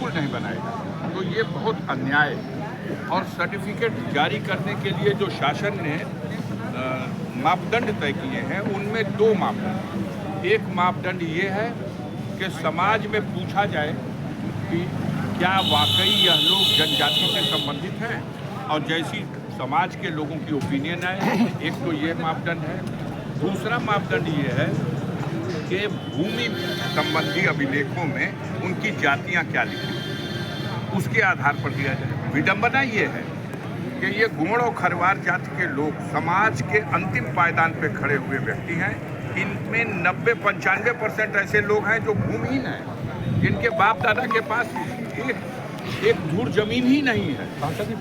बिल्कुल नहीं बनाएगा। तो ये बहुत अन्याय है। और सर्टिफिकेट जारी करने के लिए जो शासन ने मापदंड तय किए हैं, उनमें 2 मापदंड। एक मापदंड ये है कि समाज में पूछा जाए कि क्या वाकई यह लोग जनजाति से संबंधित हैं, और जैसी समाज के लोगों की ओपिनियन है। एक तो ये मापदंड है। दूसरा मापदंड ये है कि भूमि संबंधी अभिलेखों में उनकी जातियां क्या लिखी, उसके आधार पर दिया जाए। विडंबना ये है कि ये गोंड और खरवार जाति के लोग समाज के अंतिम पायदान पे खड़े हुए व्यक्ति हैं। इनमें 90-95% ऐसे लोग हैं जो भूमिहीन हैं, जिनके बाप दादा के पास एक धूर जमीन ही नहीं है।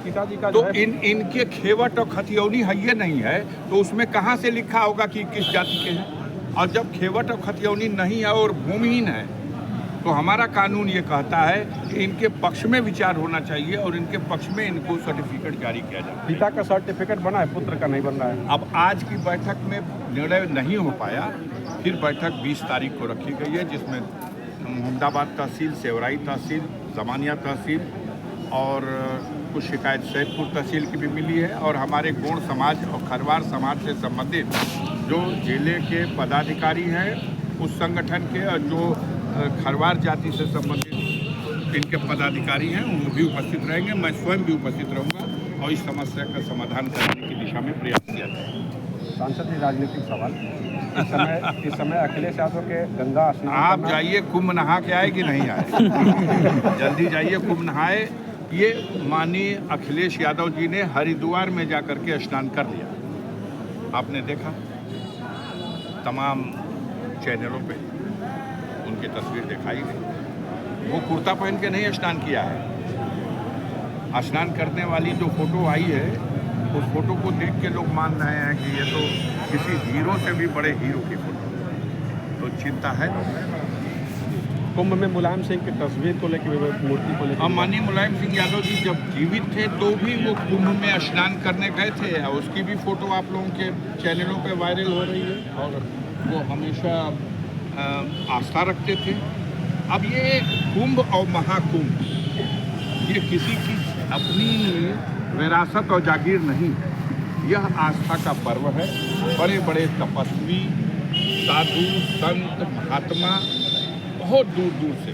पिताजी का तो इनके खेवट और खतियौनी है नहीं है, तो उसमें कहाँ से लिखा होगा कि किस जाति के हैं? और जब खेवट और खतियौनी नहीं है और भूमिहीन है, तो हमारा कानून ये कहता है कि इनके पक्ष में विचार होना चाहिए और इनके पक्ष में इनको सर्टिफिकेट जारी किया जाए। पिता का सर्टिफिकेट बना है, पुत्र का नहीं बन रहा है। अब आज की बैठक में निर्णय नहीं हो पाया। फिर बैठक 20 तारीख को रखी गई है, जिसमें मोहम्मदाबाद तहसील, सेवराई तहसील, जमानिया तहसील और कुछ शिकायत सैदपुर तहसील की भी मिली है। और हमारे गोंड समाज और खरवार समाज से संबंधित जो जिले के पदाधिकारी हैं उस संगठन के, और जो खरवार जाति से संबंधित इनके पदाधिकारी हैं, वो भी उपस्थित रहेंगे। मैं स्वयं भी उपस्थित रहूँगा और इस समस्या का समाधान करने की दिशा में प्रयास किया जाएगा। सांसद जी, राजनीतिक सवाल। इस समय अखिलेश यादव के गंगा स्नान, आप जाइए, कुंभ नहा के आए कि नहीं आए? जल्दी जाइए, कुंभ नहाए। ये माननीय अखिलेश यादव जी ने हरिद्वार में जाकर के स्नान कर लिया। आपने देखा तमाम चैनलों पे उनकी तस्वीर दिखाई गई। वो कुर्ता पहन के नहीं स्नान किया है। स्नान करने वाली जो फोटो आई है, उस फोटो को देख के लोग मान रहे हैं कि ये तो किसी हीरो से भी बड़े हीरो की फोटो। तो चिंता है। कुंभ में मुलायम सिंह की तस्वीर को लेकर, मूर्ति को लेकर, अब माननीय मुलायम सिंह यादव जी जब जीवित थे तो भी वो कुंभ में स्नान करने गए थे, और उसकी भी फोटो आप लोगों के चैनलों पे वायरल हो रही है। और वो हमेशा आस्था रखते थे। अब ये कुंभ और महाकुंभ, ये किसी की अपनी विरासत और जागीर नहीं है। यह आस्था का पर्व है। बड़े बड़े तपस्वी, साधु, संत, महात्मा बहुत दूर दूर से